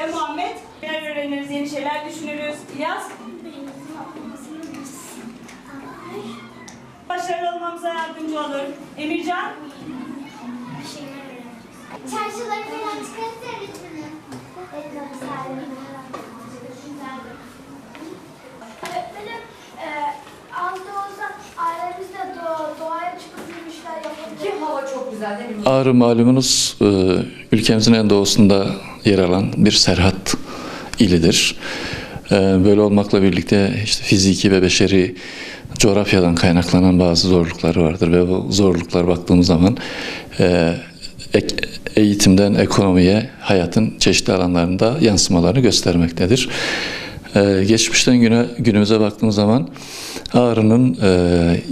Ya Muhammed, neler öğreniriz, yeni şeyler düşünürüz. İlyas, başarılı olmamıza yardımcı olur. Emircan, Çarşıları falan çıkarız öğretmenim. Öğretmenim, az da olsa ailemizde doğaya çıkıp yürüyüşler yapabiliriz. Ki hava çok güzel değil mi? Ağrı malumunuz ülkemizin en doğusunda yer alan bir serhat ilidir. Böyle olmakla birlikte işte fiziki ve beşeri coğrafyadan kaynaklanan bazı zorlukları vardır ve bu zorluklar baktığımız zaman eğitimden ekonomiye, hayatın çeşitli alanlarında yansımalarını göstermektedir. Geçmişten günümüze baktığımız zaman Ağrı'nın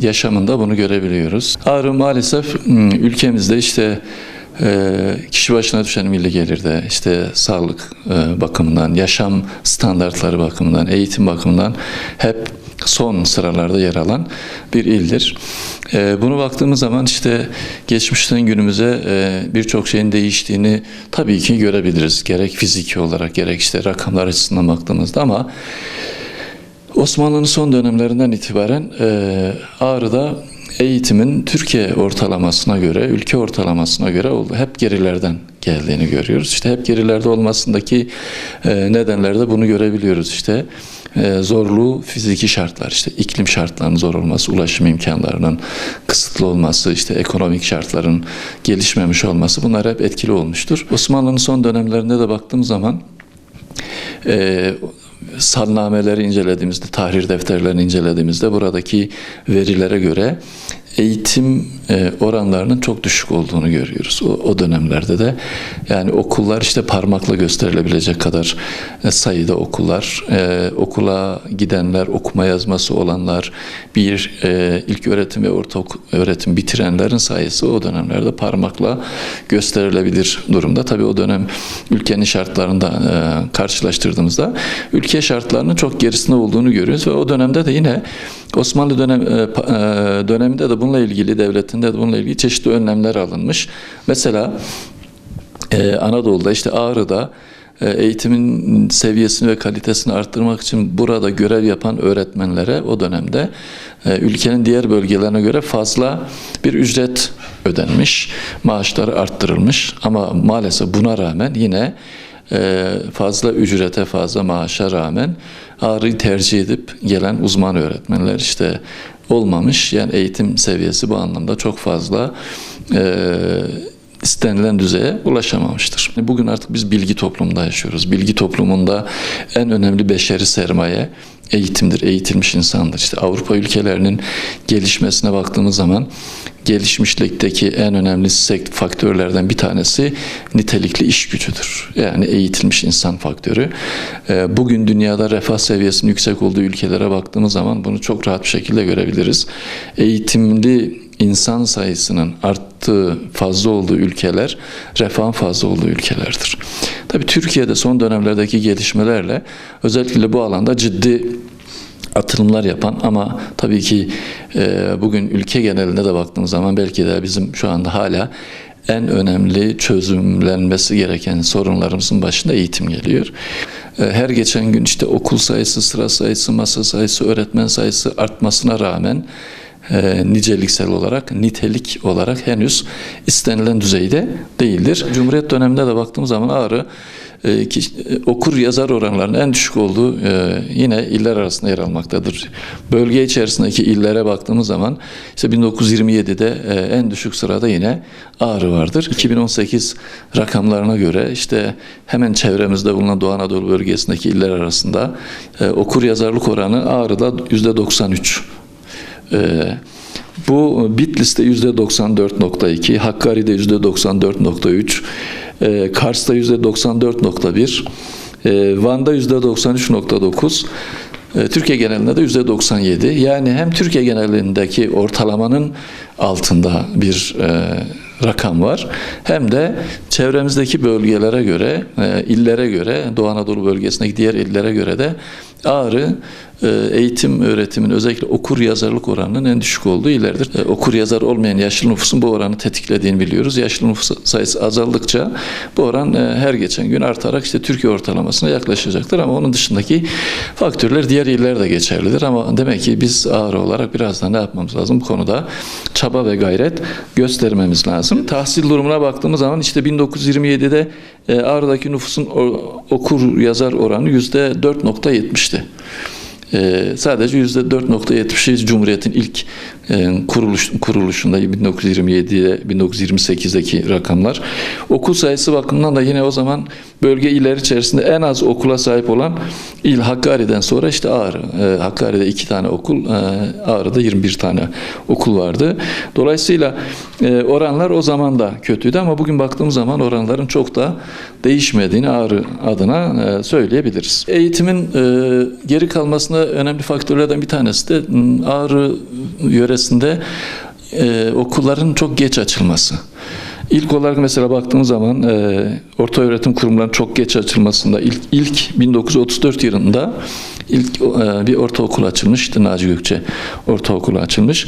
yaşamında bunu görebiliyoruz. Ağrı maalesef ülkemizde işte kişi başına düşen milli gelirde, işte sağlık bakımından, yaşam standartları bakımından, eğitim bakımından hep son sıralarda yer alan bir ildir. Bunu baktığımız zaman işte geçmişten günümüze birçok şeyin değiştiğini tabii ki görebiliriz. Gerek fiziki olarak gerek işte rakamlar açısından baktığımızda ama Osmanlı'nın son dönemlerinden itibaren Ağrı'da eğitimin Türkiye ortalamasına göre, ülke ortalamasına göre hep gerilerden geldiğini görüyoruz. İşte hep gerilerde olmasındaki nedenleri de bunu görebiliyoruz. İşte zorluğu fiziki şartlar, işte iklim şartlarının zor olması, ulaşım imkanlarının kısıtlı olması, işte ekonomik şartların gelişmemiş olması bunlar hep etkili olmuştur. Osmanlı'nın son dönemlerinde de baktığım zaman salnameleri incelediğimizde, tahrir defterlerini incelediğimizde buradaki verilere göre eğitim oranlarının çok düşük olduğunu görüyoruz. O dönemlerde de yani okullar işte parmakla gösterilebilecek kadar sayıda okullar, okula gidenler, okuma yazması olanlar, ilk öğretim ve orta öğretim bitirenlerin sayısı o dönemlerde parmakla gösterilebilir durumda. Tabii o dönem ülkenin şartlarında karşılaştırdığımızda ülke şartlarının çok gerisinde olduğunu görüyoruz ve o dönemde de yine Osmanlı döneminde de bununla ilgili, devletinde de bununla ilgili çeşitli önlemler alınmış. Mesela Anadolu'da işte Ağrı'da eğitimin seviyesini ve kalitesini arttırmak için burada görev yapan öğretmenlere o dönemde ülkenin diğer bölgelerine göre fazla bir ücret ödenmiş, maaşları arttırılmış ama maalesef buna rağmen yine fazla ücrete, fazla maaşa rağmen Ağrı'yı tercih edip gelen uzman öğretmenler işte olmamış. Yani eğitim seviyesi bu anlamda çok fazla istenilen düzeye ulaşamamıştır. Bugün artık biz bilgi toplumunda yaşıyoruz. Bilgi toplumunda en önemli beşeri sermaye eğitimdir, eğitilmiş insandır. İşte Avrupa ülkelerinin gelişmesine baktığımız zaman gelişmişlikteki en önemli faktörlerden bir tanesi nitelikli iş gücüdür. Yani eğitilmiş insan faktörü. Bugün dünyada refah seviyesinin yüksek olduğu ülkelere baktığımız zaman bunu çok rahat bir şekilde görebiliriz. Eğitimli insan sayısının arttığı, fazla olduğu ülkeler, refahın fazla olduğu ülkelerdir. Tabii Türkiye'de son dönemlerdeki gelişmelerle özellikle bu alanda ciddi atılımlar yapan ama tabii ki bugün ülke genelinde de baktığımız zaman belki de bizim şu anda hala en önemli çözümlenmesi gereken sorunlarımızın başında eğitim geliyor. Her geçen gün işte okul sayısı, sıra sayısı, masa sayısı, öğretmen sayısı artmasına rağmen niceliksel olarak, nitelik olarak henüz istenilen düzeyde değildir. Cumhuriyet döneminde de baktığımız zaman Ağrı okur yazar oranlarının en düşük olduğu yine iller arasında yer almaktadır. Bölge içerisindeki illere baktığımız zaman işte 1927'de en düşük sırada yine Ağrı vardır. 2018 rakamlarına göre işte hemen çevremizde bulunan Doğu Anadolu bölgesindeki iller arasında okur yazarlık oranı Ağrı'da %93. Bu Bitlis'te %94.2, Hakkari'de %94.3, Kars'ta %94.1, Van'da %93.9, Türkiye genelinde de %97. Yani hem Türkiye genelindeki ortalamanın altında bir rakam var. Hem de çevremizdeki bölgelere göre, illere göre, Doğu Anadolu bölgesindeki diğer illere göre de Ağrı eğitim öğretimin özellikle okur yazarlık oranının en düşük olduğu illerdir. Okur yazar olmayan yaşlı nüfusun bu oranı tetiklediğini biliyoruz. Yaşlı nüfus sayısı azaldıkça bu oran her geçen gün artarak işte Türkiye ortalamasına yaklaşacaktır ama onun dışındaki faktörler diğer illerde de geçerlidir ama demek ki biz Ağrı olarak biraz daha ne yapmamız lazım? Bu konuda çaba ve gayret göstermemiz lazım. Tahsil durumuna baktığımız zaman işte 1927'de Ağrı'daki nüfusun okur yazar oranı %4.70'ti. Sadece %4.70'i Cumhuriyet'in ilk kuruluşunda 1927'de 1928'deki rakamlar. Okul sayısı bakımından da yine o zaman bölge iller içerisinde en az okula sahip olan il Hakkari'den sonra işte Ağrı. Hakkari'de 2 tane okul, Ağrı'da 21 tane okul vardı. Dolayısıyla oranlar o zaman da kötüydü ama bugün baktığımız zaman oranların çok da değişmediğini Ağrı adına söyleyebiliriz. Eğitimin geri kalmasında önemli faktörlerden bir tanesi de Ağrı yöresinde okulların çok geç açılması. İlk olarak mesela baktığımız zaman orta öğretim kurumlarının çok geç açılmasında ilk 1934 yılında bir ortaokul açılmış. İşte Naci Gökçe Ortaokulu açılmış.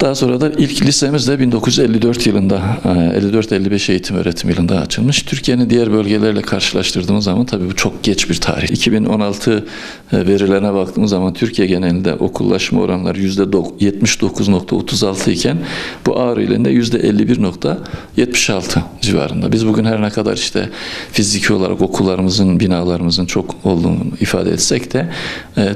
Daha sonra da ilk lisemiz de 1954 yılında 54-55 eğitim öğretim yılında açılmış. Türkiye'nin diğer bölgelerle karşılaştırdığımız zaman tabii bu çok geç bir tarih. 2016 verilerine baktığımız zaman Türkiye genelinde okullaşma oranları %79.36 iken bu Ağrı ilinde %51.76 civarında. Biz bugün her ne kadar işte fiziki olarak okullarımızın, binalarımızın çok olduğunu ifade etsek de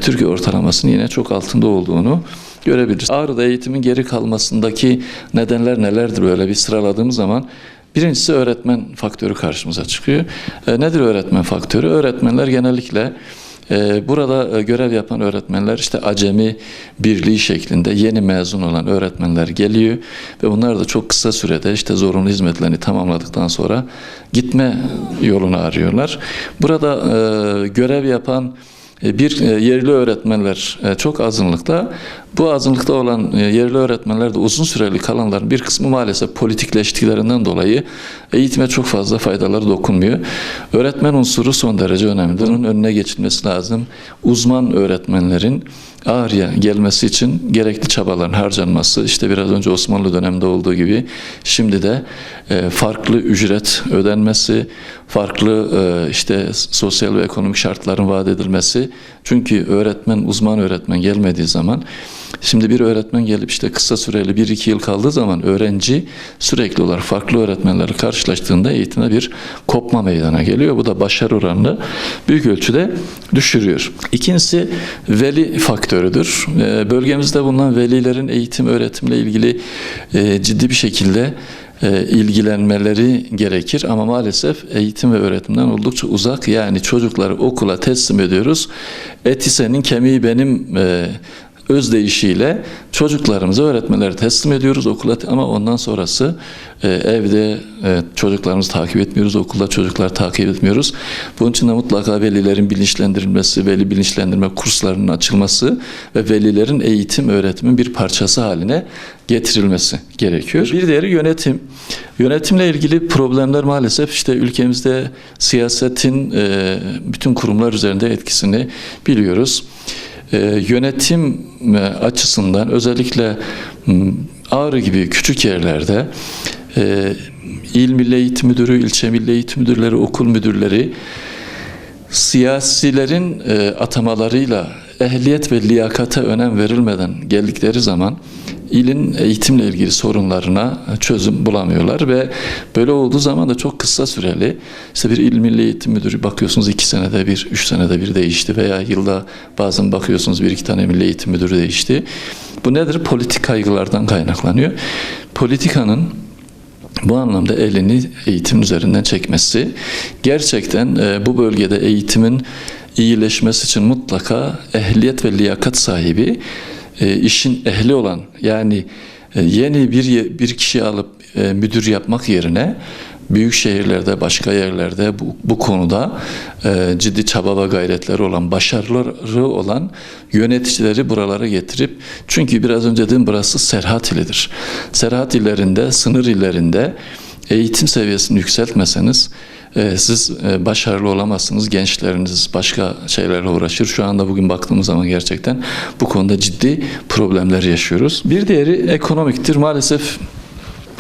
Türkiye ortalamasının yine çok altında olduğunu görebiliriz. Ağrı'da eğitimin geri kalmasındaki nedenler nelerdir böyle bir sıraladığımız zaman birincisi öğretmen faktörü karşımıza çıkıyor. Nedir öğretmen faktörü? Öğretmenler genellikle burada görev yapan öğretmenler işte acemi birliği şeklinde yeni mezun olan öğretmenler geliyor ve bunlar da çok kısa sürede işte zorunlu hizmetlerini tamamladıktan sonra gitme yolunu arıyorlar. Burada görev yapan bir yerli öğretmenler çok azınlıkta. Bu azınlıkta olan yerli öğretmenler de uzun süreli kalanların bir kısmı maalesef politikleştiklerinden dolayı eğitime çok fazla faydaları dokunmuyor. Öğretmen unsuru son derece önemlidir. Onun önüne geçilmesi lazım. Uzman öğretmenlerin Ağrı'ya gelmesi için gerekli çabaların harcanması, işte biraz önce Osmanlı döneminde olduğu gibi şimdi de farklı ücret ödenmesi, farklı işte sosyal ve ekonomik şartların vaat edilmesi. Çünkü uzman öğretmen gelmediği zaman, şimdi bir öğretmen gelip işte kısa süreli 1-2 yıl kaldığı zaman öğrenci sürekli olarak farklı öğretmenlerle karşılaştığında eğitimde bir kopma meydana geliyor. Bu da başarı oranını büyük ölçüde düşürüyor. İkincisi veli faktörüdür. Bölgemizde bulunan velilerin eğitim öğretimle ilgili ciddi bir şekilde ilgilenmeleri gerekir ama maalesef eğitim ve öğretimden oldukça uzak. Yani çocukları okula teslim ediyoruz. Eti senin, kemiği benim özdeyişiyle çocuklarımızı öğretmenleri teslim ediyoruz okula ama ondan sonrası evde çocuklarımızı takip etmiyoruz, okulda çocuklar takip etmiyoruz. Bunun için de mutlaka velilerin bilinçlendirilmesi, veli bilinçlendirme kurslarının açılması ve velilerin eğitim öğretimin bir parçası haline getirilmesi gerekiyor. Bir diğeri yönetim. Yönetimle ilgili problemler maalesef işte ülkemizde siyasetin bütün kurumlar üzerinde etkisini biliyoruz. Yönetim açısından özellikle Ağrı gibi küçük yerlerde İl Milli Eğitim Müdürü, ilçe Milli Eğitim Müdürleri, okul müdürleri siyasilerin atamalarıyla ehliyet ve liyakata önem verilmeden geldikleri zaman ilin eğitimle ilgili sorunlarına çözüm bulamıyorlar ve böyle olduğu zaman da çok kısa süreli işte bir İl Milli Eğitim Müdürü bakıyorsunuz 2 senede bir, 3 senede bir değişti veya yılda bazen bakıyorsunuz 1-2 tane Milli Eğitim Müdürü değişti. Bu nedir? Politik kaygılardan kaynaklanıyor. Politikanın bu anlamda elini eğitim üzerinden çekmesi gerçekten bu bölgede eğitimin iyileşmesi için mutlaka ehliyet ve liyakat sahibi işin ehli olan yani yeni bir kişi alıp müdür yapmak yerine büyük şehirlerde, başka yerlerde bu konuda ciddi çaba ve gayretleri olan, başarıları olan yöneticileri buralara getirip, çünkü biraz önce dedim burası Serhat ilidir. Serhat illerinde, sınır illerinde eğitim seviyesini yükseltmeseniz siz başarılı olamazsınız. Gençleriniz başka şeylerle uğraşır. Şu anda bugün baktığımız zaman gerçekten bu konuda ciddi problemler yaşıyoruz. Bir diğeri ekonomiktir. Maalesef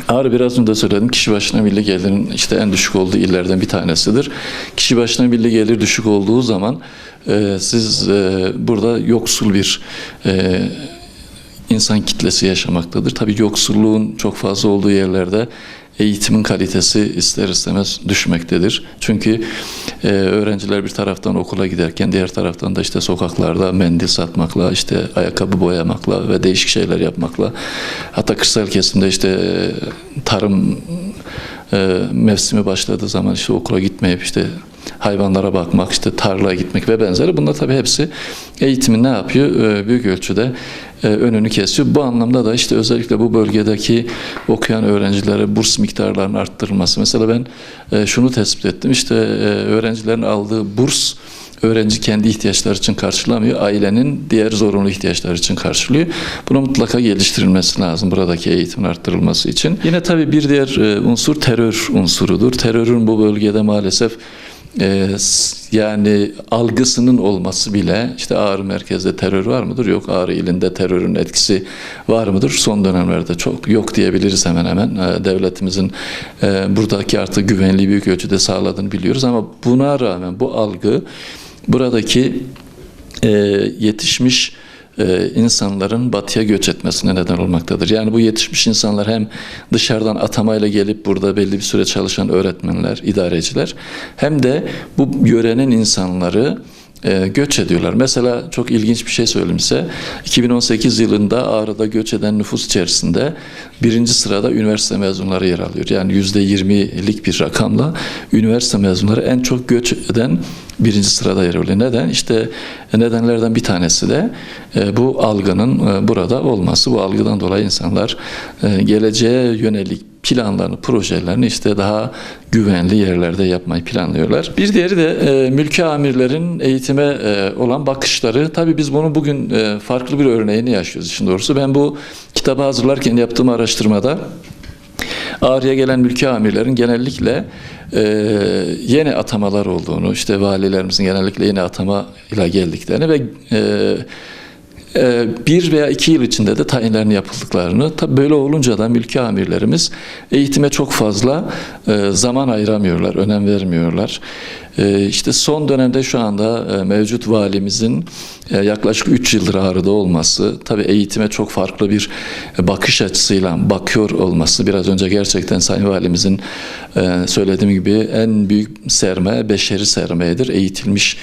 Ağrı biraz önce de söyledim. Kişi başına milli gelirin işte en düşük olduğu illerden bir tanesidir. Kişi başına milli gelir düşük olduğu zaman siz burada yoksul bir insan kitlesi yaşamaktadır. Tabii yoksulluğun çok fazla olduğu yerlerde eğitimin kalitesi ister istemez düşmektedir. Çünkü öğrenciler bir taraftan okula giderken diğer taraftan da işte sokaklarda mendil satmakla, işte ayakkabı boyamakla ve değişik şeyler yapmakla, hatta kırsal kesimde işte tarım mevsimi başladığı zaman işte okula gitmeyip işte hayvanlara bakmak, işte tarlaya gitmek ve benzeri. Bunlar tabii hepsi eğitimin ne yapıyor? Büyük ölçüde önünü kesiyor. Bu anlamda da işte özellikle bu bölgedeki okuyan öğrencilere burs miktarlarının arttırılması. Mesela ben şunu tespit ettim. İşte öğrencilerin aldığı burs öğrenci kendi ihtiyaçları için karşılamıyor. Ailenin diğer zorunlu ihtiyaçları için karşılıyor. Buna mutlaka geliştirilmesi lazım buradaki eğitimin arttırılması için. Yine tabii bir diğer unsur terör unsurudur. Terörün bu bölgede maalesef yani algısının olması bile, işte Ağrı merkezde terör var mıdır? Yok. Ağrı ilinde terörün etkisi var mıdır? Son dönemlerde çok yok diyebiliriz hemen hemen. Devletimizin buradaki artık güvenliği büyük ölçüde sağladığını biliyoruz ama buna rağmen bu algı buradaki yetişmiş insanların batıya göç etmesine neden olmaktadır. Yani bu yetişmiş insanlar hem dışarıdan atamayla gelip burada belli bir süre çalışan öğretmenler, idareciler, hem de bu yörenin insanları göç ediyorlar. Mesela çok ilginç bir şey söyleyeyim size. 2018 yılında Ağrı'da göç eden nüfus içerisinde birinci sırada üniversite mezunları yer alıyor. Yani %20'lik bir rakamla üniversite mezunları en çok göç eden birinci sırada yer alıyor. Neden? İşte nedenlerden bir tanesi de bu algının burada olması. Bu algıdan dolayı insanlar geleceğe yönelik planlarını, projelerini işte daha güvenli yerlerde yapmayı planlıyorlar. Bir diğeri de mülki amirlerin eğitime olan bakışları. Tabii biz bunu bugün farklı bir örneğini yaşıyoruz işin doğrusu. Ben bu kitabı hazırlarken yaptığım araştırmada Ağrı'ya gelen mülki amirlerin genellikle yeni atamalar olduğunu, işte valilerimizin genellikle yeni atamayla geldiklerini ve 1 veya 2 yıl içinde de tayinlerini yapıldıklarını, tabi böyle olunca da mülki amirlerimiz eğitime çok fazla zaman ayıramıyorlar, önem vermiyorlar. İşte son dönemde şu anda mevcut valimizin yaklaşık 3 yıldır Ağrı'da olması, tabi eğitime çok farklı bir bakış açısıyla bakıyor olması, biraz önce gerçekten Sayın Valimizin söylediğim gibi en büyük sermaye beşeri sermayedir, eğitilmiş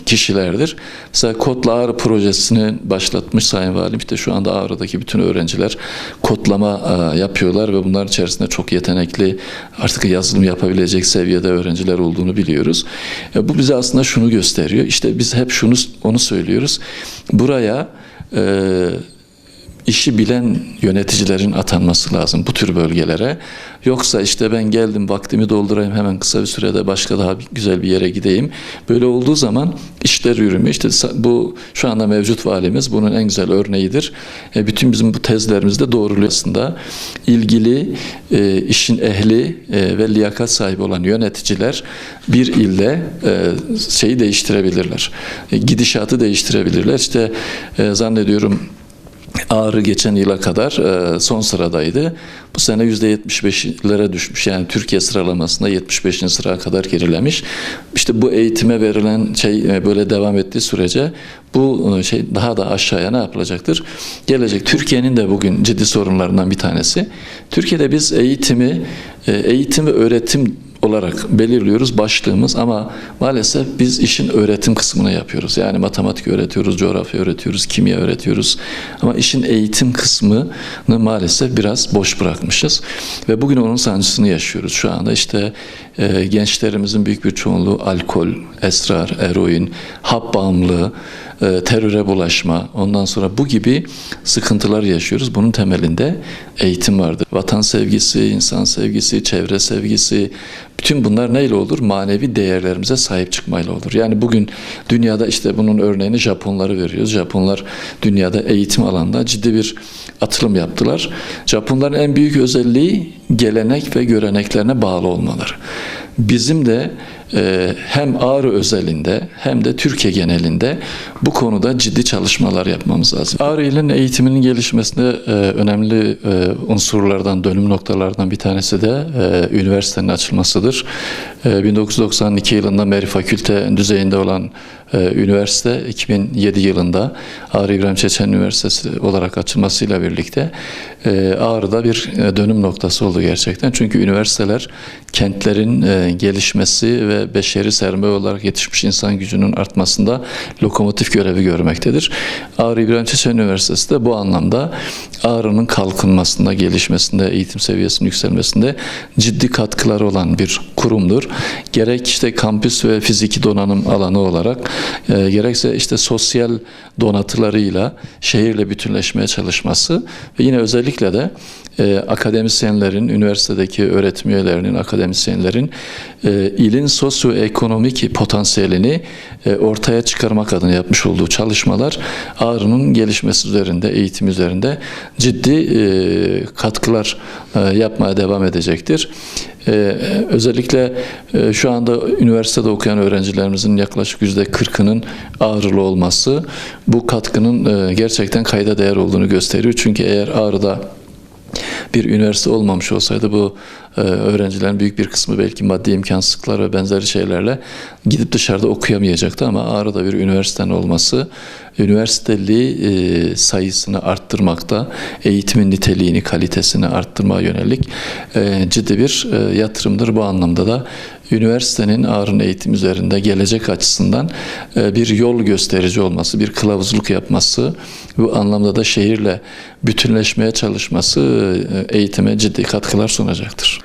kişilerdir. Mesela Kodla Ağrı projesini başlatmış Sayın Valim, işte şu anda Ağrı'daki bütün öğrenciler kodlama yapıyorlar ve bunların içerisinde çok yetenekli, artık yazılım yapabilecek seviyede öğrenciler olduğunu biliyoruz. Bu bize aslında şunu gösteriyor. İşte biz hep onu söylüyoruz. Buraya işi bilen yöneticilerin atanması lazım bu tür bölgelere. Yoksa işte ben geldim, vaktimi doldurayım, hemen kısa bir sürede başka daha güzel bir yere gideyim. Böyle olduğu zaman işler yürümüyor. İşte bu şu anda mevcut valimiz bunun en güzel örneğidir. Bütün bizim bu tezlerimizde doğruluyor aslında. İlgili, işin ehli ve liyakat sahibi olan yöneticiler bir ilde şeyi değiştirebilirler. Gidişatı değiştirebilirler. İşte zannediyorum Ağrı geçen yıla kadar son sıradaydı. Bu sene %75'lere düşmüş. Yani Türkiye sıralamasında 75. sıraya kadar gerilemiş. İşte bu eğitime verilen şey böyle devam ettiği sürece bu şey daha da aşağıya ne yapılacaktır? Gelecek. Türkiye'nin de bugün ciddi sorunlarından bir tanesi. Türkiye'de biz eğitim ve öğretim olarak belirliyoruz başlığımız ama maalesef biz işin öğretim kısmını yapıyoruz. Yani matematik öğretiyoruz, coğrafya öğretiyoruz, kimya öğretiyoruz. Ama işin eğitim kısmını maalesef biraz boş bırakmışız. Ve bugün onun sancısını yaşıyoruz. Şu anda işte gençlerimizin büyük bir çoğunluğu alkol, esrar, eroin, hap bağımlılığı, teröre bulaşma, ondan sonra bu gibi sıkıntılar yaşıyoruz. Bunun temelinde eğitim vardır. Vatan sevgisi, insan sevgisi, çevre sevgisi, bütün bunlar neyle olur? Manevi değerlerimize sahip çıkmayla olur. Yani bugün dünyada işte bunun örneğini Japonları veriyoruz. Japonlar dünyada eğitim alanında ciddi bir atılım yaptılar. Japonların en büyük özelliği gelenek ve göreneklerine bağlı olmaları. bizim de hem Ağrı özelinde hem de Türkiye genelinde bu konuda ciddi çalışmalar yapmamız lazım. Ağrı ilin eğitiminin gelişmesinde önemli unsurlardan, dönüm noktalardan bir tanesi de üniversitenin açılmasıdır. 1992 yılında Meri Fakülte düzeyinde olan üniversite 2007 yılında Ağrı İbrahim Çeçen Üniversitesi olarak açılmasıyla birlikte Ağrı'da bir dönüm noktası oldu gerçekten. Çünkü üniversiteler kentlerin gelişmesi ve beşeri sermaye olarak yetişmiş insan gücünün artmasında lokomotif görevi görmektedir. Ağrı İbrahim Çeçen Üniversitesi de bu anlamda Ağrı'nın kalkınmasında, gelişmesinde, eğitim seviyesinin yükselmesinde ciddi katkıları olan bir kurumdur. Gerek işte kampüs ve fiziki donanım alanı olarak gerekse işte sosyal donatılarıyla şehirle bütünleşmeye çalışması ve yine özellikle de akademisyenlerin, üniversitedeki öğretim üyelerinin, akademisyenlerin ilin sosyoekonomik potansiyelini ortaya çıkarmak adına yapmış olduğu çalışmalar Ağrı'nın gelişmesi üzerinde, eğitim üzerinde ciddi katkılar yapmaya devam edecektir. Özellikle şu anda üniversitede okuyan öğrencilerimizin yaklaşık %40'ının Ağrılı olması bu katkının gerçekten kayda değer olduğunu gösteriyor. Çünkü eğer Ağrı'da bir üniversite olmamış olsaydı bu öğrencilerin büyük bir kısmı belki maddi imkansızlıklar ve benzeri şeylerle gidip dışarıda okuyamayacaktı ama Ağrı'da bir üniversitenin olması üniversiteli sayısını arttırmakta, eğitimin niteliğini, kalitesini arttırmaya yönelik ciddi bir yatırımdır. Bu anlamda da üniversitenin Ağrı'nın eğitim üzerinde gelecek açısından bir yol gösterici olması, bir kılavuzluk yapması, bu anlamda da şehirle bütünleşmeye çalışması eğitime ciddi katkılar sunacaktır.